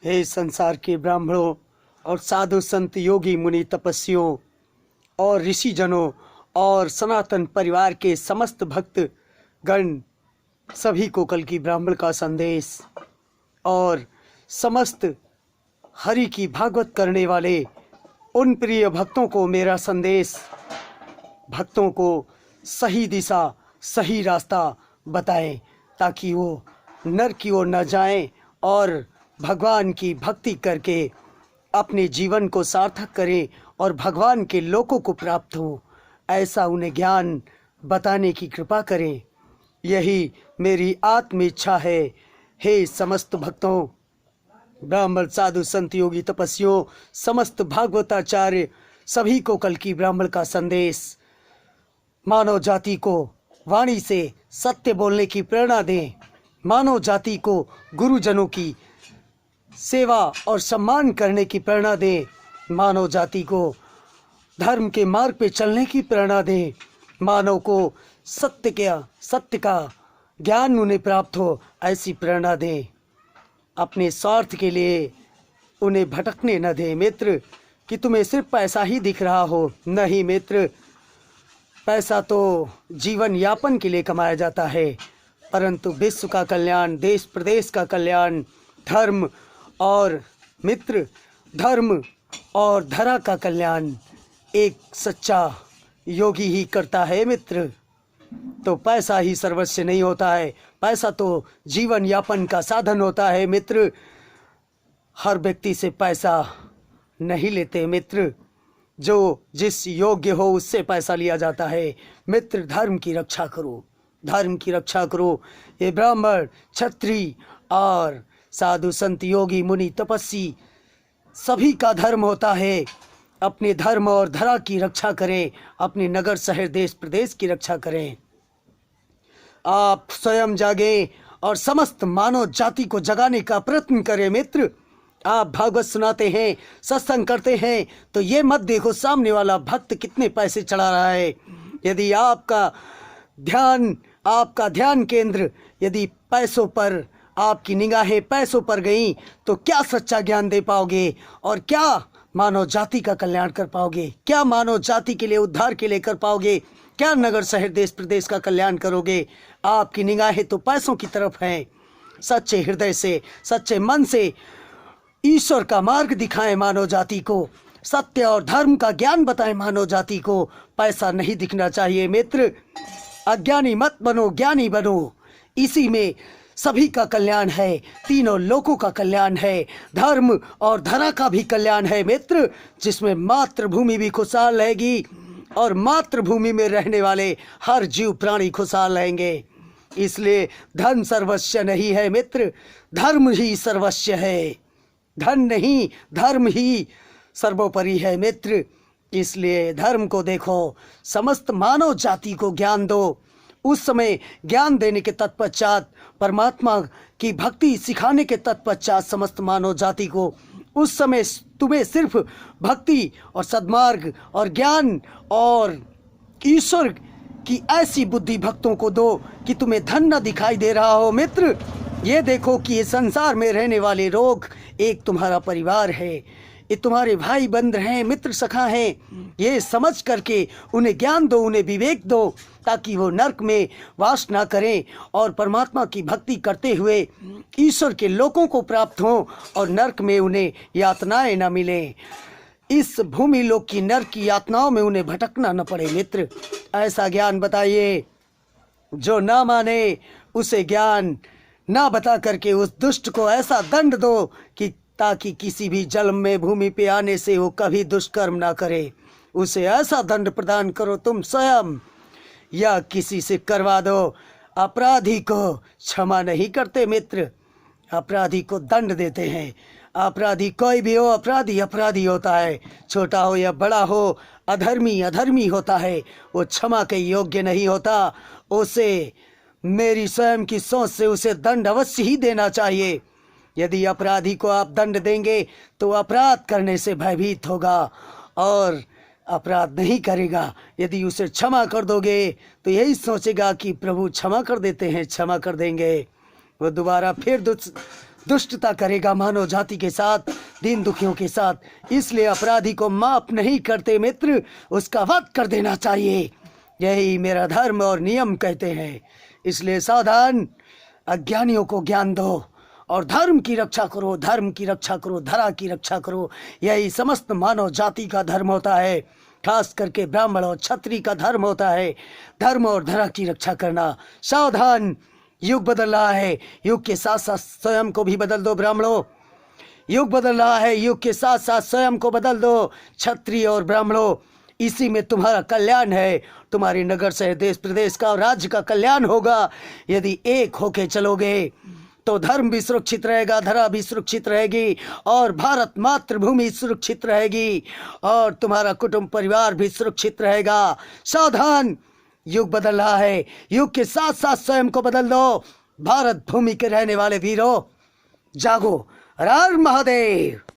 हे संसार के ब्राह्मणों और साधु संत योगी मुनि तपस्वियों और ऋषिजनों और सनातन परिवार के समस्त भक्त गण सभी को कल की ब्राह्मण का संदेश और समस्त हरि की भागवत करने वाले उन प्रिय भक्तों को मेरा संदेश। भक्तों को सही दिशा सही रास्ता बताएं ताकि वो नरक की ओर न जाएं और भगवान की भक्ति करके अपने जीवन को सार्थक करें और भगवान के लोकों को प्राप्त हो, ऐसा उन्हें ज्ञान बताने की कृपा करें। यही मेरी आत्म इच्छा है। हे समस्त भक्तों, ब्राह्मण साधु संत योगी तपस्वियों, समस्त भागवताचार्य सभी को कल की ब्राह्मण का संदेश। मानव जाति को वाणी से सत्य बोलने की प्रेरणा दें। मानव जाति को गुरुजनों की सेवा और सम्मान करने की प्रेरणा दें। मानव जाति को धर्म के मार्ग पे चलने की प्रेरणा दें। मानव को सत्य का ज्ञान उन्हें प्राप्त हो, ऐसी प्रेरणा दें। अपने स्वार्थ के लिए उन्हें भटकने न दें मित्र, कि तुम्हें सिर्फ पैसा ही दिख रहा हो। नहीं मित्र, पैसा तो जीवन यापन के लिए कमाया जाता है, परंतु विश्व का कल्याण, देश प्रदेश का कल्याण, धर्म और धरा का कल्याण एक सच्चा योगी ही करता है मित्र। तो पैसा ही सर्वस्व नहीं होता है, पैसा तो जीवन यापन का साधन होता है मित्र। हर व्यक्ति से पैसा नहीं लेते मित्र, जो जिस योग्य हो उससे पैसा लिया जाता है मित्र। धर्म की रक्षा करो, धर्म की रक्षा करो। ये ब्राह्मण क्षत्रिय और साधु संत योगी मुनि तपस्वी सभी का धर्म होता है। अपने धर्म और धरा की रक्षा करें, अपने नगर शहर देश प्रदेश की रक्षा करें। आप स्वयं जागें और समस्त मानव जाति को जगाने का प्रयत्न करें मित्र। आप भागवत सुनाते हैं, सत्संग करते हैं, तो ये मत देखो सामने वाला भक्त कितने पैसे चढ़ा रहा है। यदि आपका ध्यान केंद्र यदि पैसों पर, आपकी निगाहें पैसों पर गई, तो क्या सच्चा ज्ञान दे पाओगे और क्या मानव जाति का कल्याण कर पाओगे? क्या मानव जाति के लिए उद्धार के लिए कर पाओगे? क्या नगर शहर देश प्रदेश का कल्याण करोगे? आपकी निगाहें तो पैसों की तरफ हैं। सच्चे हृदय से, सच्चे मन से ईश्वर का मार्ग दिखाएं मानव जाति को, सत्य और धर्म का ज्ञान बताएं मानव जाति को। पैसा नहीं दिखना चाहिए मित्र। अज्ञानी मत बनो, ज्ञानी बनो। इसी में सभी का कल्याण है, तीनों लोकों का कल्याण है, धर्म और धरा का भी कल्याण है मित्र, जिसमें मातृभूमि भी खुशहाल रहेगी और मातृभूमि में रहने वाले हर जीव प्राणी खुशहाल रहेंगे। इसलिए धन सर्वस्व नहीं है मित्र, धर्म ही सर्वस्व है। धन नहीं, धर्म ही सर्वोपरि है मित्र। इसलिए धर्म को देखो, समस्त मानव जाति को ज्ञान दो। उस समय ज्ञान देने के तत्पश्चात, परमात्मा की भक्ति सिखाने के तत्पश्चात समस्त मानव जाति को, उस समय तुम्हें सिर्फ भक्ति और सद्मार्ग और ज्ञान और ईश्वर की ऐसी बुद्धि भक्तों को दो कि तुम्हें धन न दिखाई दे रहा हो मित्र। ये देखो कि ये संसार में रहने वाले लोग एक तुम्हारा परिवार है, ये तुम्हारे भाई बंधु हैं, मित्र सखा हैं। ये समझ करके उन्हें ज्ञान दो, उन्हें विवेक दो, ताकि वो नरक में वास ना करें और परमात्मा की भक्ति करते हुए ईश्वर के लोकों को प्राप्त हों और नरक में उन्हें यातनाएं न मिलें। इस भूमि लोक की नरक की यातनाओं में उन्हें भटकना न पड़े मित्र। ऐसा ज्ञान बताइए। जो ना माने उसे ज्ञान ना बता करके उस दुष्ट को ऐसा दंड दो कि ताकि किसी भी जन्म में भूमि पे आने से वो कभी दुष्कर्म ना करे। उसे ऐसा दंड प्रदान करो तुम स्वयं या किसी से करवा दो। अपराधी को क्षमा नहीं करते मित्र, अपराधी को दंड देते हैं। अपराधी कोई भी हो, अपराधी अपराधी होता है, छोटा हो या बड़ा हो, अधर्मी अधर्मी होता है, वो क्षमा के योग्य नहीं होता। उसे मेरी स्वयं की सोच से उसे दंड अवश्य ही देना चाहिए। यदि अपराधी को आप दंड देंगे तो अपराध करने से भयभीत होगा और अपराध नहीं करेगा। यदि उसे क्षमा कर दोगे तो यही सोचेगा कि प्रभु क्षमा कर देते हैं, क्षमा कर देंगे। वो दोबारा फिर दुष्टता करेगा मानव जाति के साथ, दीन दुखियों के साथ। इसलिए अपराधी को माफ नहीं करते मित्र, उसका वध कर देना चाहिए। यही मेरा धर्म और नियम कहते हैं। इसलिए सावधान, अज्ञानियों को ज्ञान दो और धर्म की रक्षा करो, धर्म की रक्षा करो, धरा की रक्षा करो। यही समस्त मानव जाति का धर्म होता है। खास करके ब्राह्मण और क्षत्रिय का धर्म होता है, धर्म और धरा की रक्षा करना। सावधान, युग बदल रहा है, युग के साथ साथ स्वयं को भी बदल दो ब्राह्मणों। युग बदल रहा है, युग के साथ साथ स्वयं को बदल दो क्षत्रिय और ब्राह्मणों। इसी में तुम्हारा कल्याण है। तुम्हारे नगर शहर देश प्रदेश का और राज्य का कल्याण होगा यदि एक होके चलोगे। तो धर्म भी सुरक्षित रहेगा, धरा भी सुरक्षित रहेगी और भारत मातृभूमि सुरक्षित रहेगी और तुम्हारा कुटुंब परिवार भी सुरक्षित रहेगा। सावधान, युग बदल रहा है, युग के साथ साथ स्वयं को बदल दो। भारत भूमि के रहने वाले वीरों, जागो। हर हर महादेव।